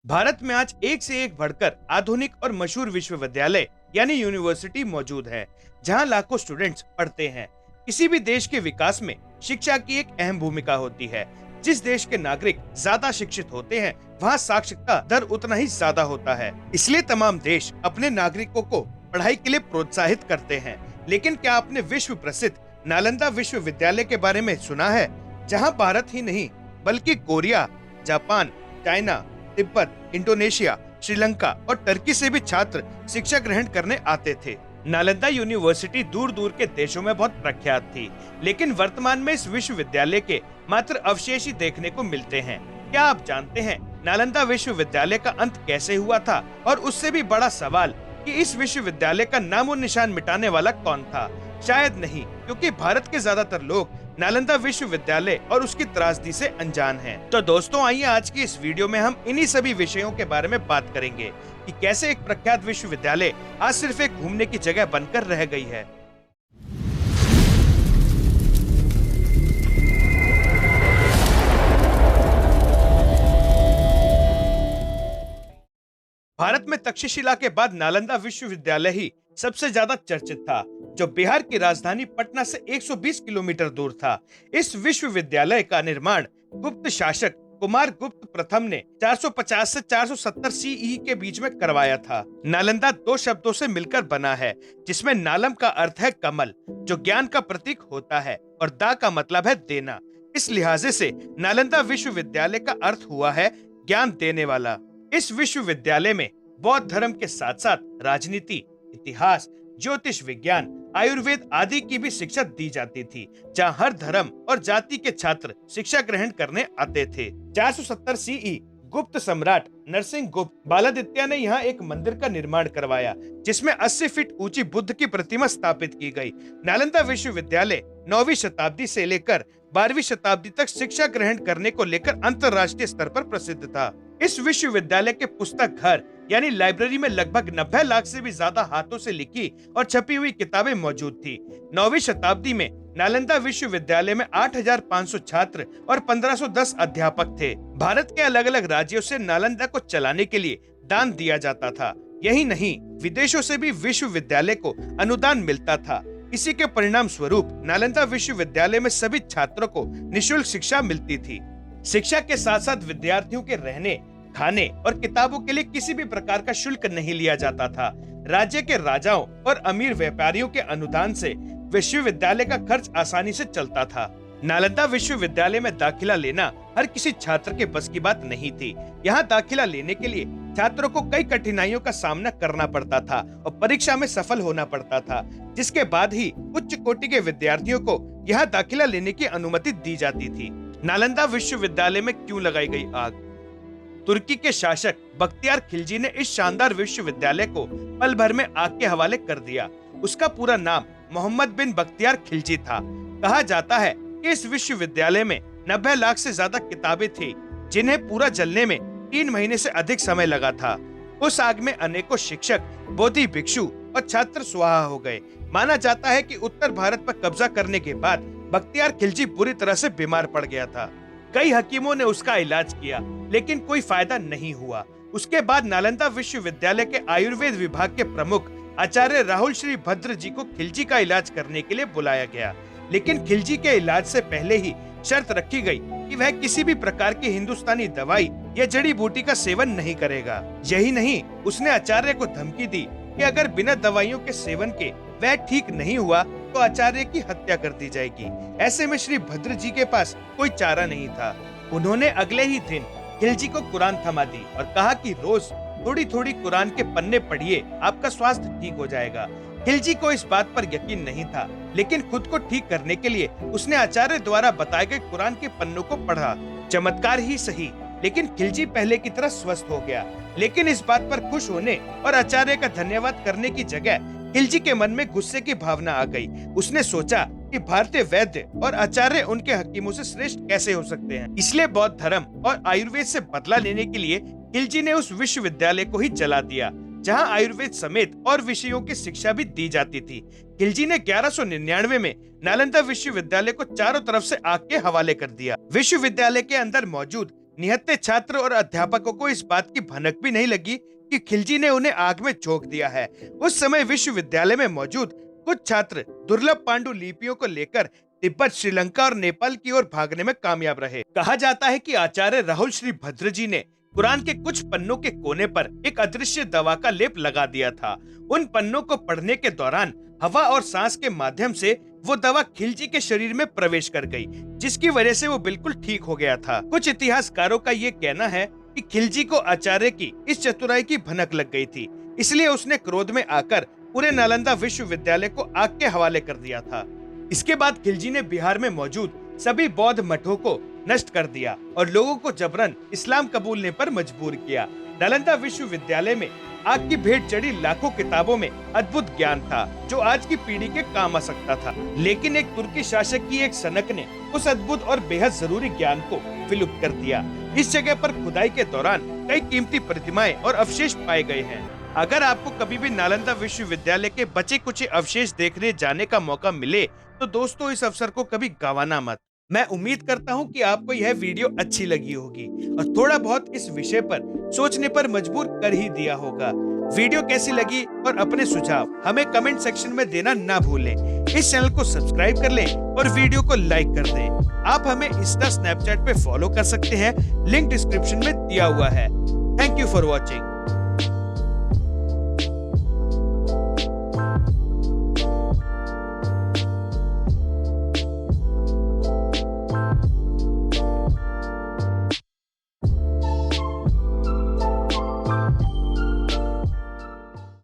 भारत में आज एक से एक बढ़कर आधुनिक और मशहूर विश्वविद्यालय यानी यूनिवर्सिटी मौजूद है, जहां लाखों स्टूडेंट्स पढ़ते हैं। किसी भी देश के विकास में शिक्षा की एक अहम भूमिका होती है। जिस देश के नागरिक ज्यादा शिक्षित होते हैं, वहां साक्षरता दर उतना ही ज्यादा होता है। इसलिए तमाम देश अपने नागरिकों को पढ़ाई के लिए प्रोत्साहित करते हैं। लेकिन क्या आपने विश्व प्रसिद्ध नालंदा विश्वविद्यालय के बारे में सुना है, जहां भारत ही नहीं बल्कि Korea, Japan, China, Tibet, Indonesia, Sri Lanka और टर्की से भी छात्र शिक्षा ग्रहण करने आते थे। नालंदा यूनिवर्सिटी दूर दूर के देशों में बहुत प्रख्यात थी, लेकिन वर्तमान में इस विश्वविद्यालय के मात्र अवशेष ही देखने को मिलते हैं। क्या आप जानते हैं नालंदा विश्वविद्यालय का अंत कैसे हुआ था? और उससे भी बड़ा सवाल कि इस विश्वविद्यालय का नामो निशान मिटाने वाला कौन था? शायद नहीं, क्योंकि भारत के ज्यादातर लोग नालंदा विश्वविद्यालय और उसकी त्रासदी से अनजान हैं। तो दोस्तों, आइए आज की इस वीडियो में हम इन्हीं सभी विषयों के बारे में बात करेंगे कि कैसे एक प्रख्यात विश्वविद्यालय आज सिर्फ एक घूमने की जगह बनकर रह गई है। भारत में तक्षशिला के बाद नालंदा विश्वविद्यालय ही सबसे ज्यादा चर्चित था, जो बिहार की राजधानी पटना से 120 किलोमीटर दूर था। इस विश्वविद्यालय का निर्माण गुप्त शासक कुमार गुप्त प्रथम ने 450 से 470 सीई के बीच में करवाया था। नालंदा दो शब्दों से मिलकर बना है, जिसमें नालम का अर्थ है कमल, जो ज्ञान का प्रतीक होता है, और दा का मतलब है देना। इस लिहाजे से नालंदा विश्वविद्यालय का अर्थ हुआ है ज्ञान देने वाला। इस विश्वविद्यालय में बौद्ध धर्म के साथ साथ राजनीति, इतिहास, ज्योतिष विज्ञान, आयुर्वेद आदि की भी शिक्षा दी जाती थी, जहां हर धर्म और जाति के छात्र शिक्षा ग्रहण करने आते थे। 470 सीई गुप्त सम्राट नरसिंह गुप्त बालादित्य ने यहाँ एक मंदिर का निर्माण करवाया, जिसमें 80 फीट ऊंची बुद्ध की प्रतिमा स्थापित की गई। नालंदा विश्वविद्यालय 9वीं शताब्दी से लेकर 12वीं शताब्दी तक शिक्षा ग्रहण करने को लेकर अंतर्राष्ट्रीय स्तर पर प्रसिद्ध था। इस विश्वविद्यालय के पुस्तक घर यानी लाइब्रेरी में लगभग 90 लाख से भी ज्यादा हाथों से लिखी और छपी हुई किताबें मौजूद थी। 9वीं शताब्दी में नालंदा विश्वविद्यालय में 8,500 छात्र और 1,510 अध्यापक थे। भारत के अलग अलग राज्यों से नालंदा को चलाने के लिए दान दिया जाता था। यही नहीं, विदेशों से भी विश्वविद्यालय को अनुदान मिलता था। इसी के परिणाम स्वरूप नालंदा विश्वविद्यालय में सभी छात्रों को निःशुल्क शिक्षा मिलती थी। शिक्षा के साथ साथ विद्यार्थियों के रहने, खाने और किताबों के लिए किसी भी प्रकार का शुल्क नहीं लिया जाता था। राज्य के राजाओं और अमीर व्यापारियों के अनुदान से विश्वविद्यालय का खर्च आसानी से चलता था। नालंदा विश्वविद्यालय में दाखिला लेना हर किसी छात्र के बस की बात नहीं थी। यहाँ दाखिला लेने के लिए छात्रों को कई कठिनाइयों का सामना करना पड़ता था और परीक्षा में सफल होना पड़ता था, जिसके बाद ही उच्च कोटि के विद्यार्थियों को यहाँ दाखिला लेने की अनुमति दी जाती थी। नालंदा विश्वविद्यालय में क्यों लगाई गई आग? तुर्की के शासक बख्तियार खिलजी ने इस शानदार विश्वविद्यालय को पल भर में आग के हवाले कर दिया। उसका पूरा नाम मोहम्मद बिन बख्तियार खिलजी था। कहा जाता है कि इस विश्वविद्यालय में 90 लाख से ज्यादा किताबें थी, जिन्हें पूरा जलने में 3 महीने से अधिक समय लगा था। उस आग में अनेकों शिक्षक, बोधि भिक्षु और छात्र स्वाहा हो गए। माना जाता है कि उत्तर भारत पर कब्जा करने के बाद बख्तियार खिलजी बुरी तरह से बीमार पड़ गया था। कई हकीमों ने उसका इलाज किया, लेकिन कोई फायदा नहीं हुआ। उसके बाद नालंदा विश्वविद्यालय के आयुर्वेद विभाग के प्रमुख आचार्य राहुल श्री भद्र जी को खिलजी का इलाज करने के लिए बुलाया गया, लेकिन खिलजी के इलाज से पहले ही शर्त रखी गई कि वह किसी भी प्रकार की हिंदुस्तानी दवाई या जड़ी बूटी का सेवन नहीं करेगा। यही नहीं, उसने आचार्य को धमकी दी कि अगर बिना दवाइयों के सेवन के वह ठीक नहीं हुआ तो आचार्य की हत्या कर दी जाएगी। ऐसे में श्री भद्र जी के पास कोई चारा नहीं था। उन्होंने अगले ही दिन खिलजी को कुरान थमा दी और कहा कि रोज थोड़ी थोड़ी कुरान के पन्ने पढ़िए, आपका स्वास्थ्य ठीक हो जाएगा। खिलजी को इस बात पर यकीन नहीं था, लेकिन खुद को ठीक करने के लिए उसने आचार्य द्वारा बताए गए कुरान के पन्नों को पढ़ा। चमत्कार ही सही, लेकिन खिलजी पहले की तरह स्वस्थ हो गया। लेकिन इस बात पर खुश होने और आचार्य का धन्यवाद करने की जगह खिलजी के मन में गुस्से की भावना आ गई। उसने सोचा कि भारतीय वैद्य और आचार्य उनके हकीमों से श्रेष्ठ कैसे हो सकते हैं। इसलिए बौद्ध धर्म और आयुर्वेद से बदला लेने के लिए खिलजी ने उस विश्वविद्यालय को ही जला दिया, जहां आयुर्वेद समेत और विषयों की शिक्षा भी दी जाती थी। खिलजी ने 1199 में नालंदा विश्वविद्यालय को चारों तरफ से आग के हवाले कर दिया। विश्वविद्यालय के अंदर मौजूद निहत्थे छात्र और अध्यापकों को इस बात की भनक भी नहीं लगी कि खिलजी ने उन्हें आग में झोंक दिया है। उस समय विश्वविद्यालय में मौजूद कुछ छात्र दुर्लभ पांडुलिपियों को लेकर तिब्बत, श्रीलंका और नेपाल की ओर भागने में कामयाब रहे। कहा जाता है कि आचार्य राहुल श्री भद्र जी ने कुरान के कुछ पन्नों के कोने पर एक अदृश्य दवा का लेप लगा दिया था। उन पन्नों को पढ़ने के दौरान हवा और सांस के माध्यम से वो दवा खिलजी के शरीर में प्रवेश कर गई, जिसकी वजह से वो बिल्कुल ठीक हो गया था। कुछ इतिहासकारों का ये कहना है कि खिलजी को आचार्य की इस चतुराई की भनक लग गई थी, इसलिए उसने क्रोध में आकर पूरे नालंदा विश्वविद्यालय को आग के हवाले कर दिया था। इसके बाद खिलजी ने बिहार में मौजूद सभी बौद्ध मठों को नष्ट कर दिया और लोगों को जबरन इस्लाम कबूलने पर मजबूर किया। नालंदा विश्वविद्यालय में आग की भेंट चढ़ी लाखों किताबों में अद्भुत ज्ञान था जो आज की पीढ़ी के काम आ सकता था, लेकिन एक तुर्की शासक की एक सनक ने उस अद्भुत और बेहद जरूरी ज्ञान को विलुप्त कर दिया। इस जगह पर खुदाई के दौरान कई कीमती प्रतिमाएं और अवशेष पाए गए हैं। अगर आपको कभी भी नालंदा विश्वविद्यालय के बचे कुछ अवशेष देखने जाने का मौका मिले तो दोस्तों इस अवसर को कभी गंवाना मत। मैं उम्मीद करता हूं कि आपको यह वीडियो अच्छी लगी होगी और थोड़ा बहुत इस विषय पर सोचने पर मजबूर कर ही दिया होगा। वीडियो कैसी लगी और अपने सुझाव हमें कमेंट सेक्शन में देना ना भूलें। इस चैनल को सब्सक्राइब कर लें और वीडियो को लाइक कर दें। आप हमें इंस्टा, स्नैपचैट पे फॉलो कर सकते हैं, लिंक डिस्क्रिप्शन में दिया हुआ है। Thank you for watching.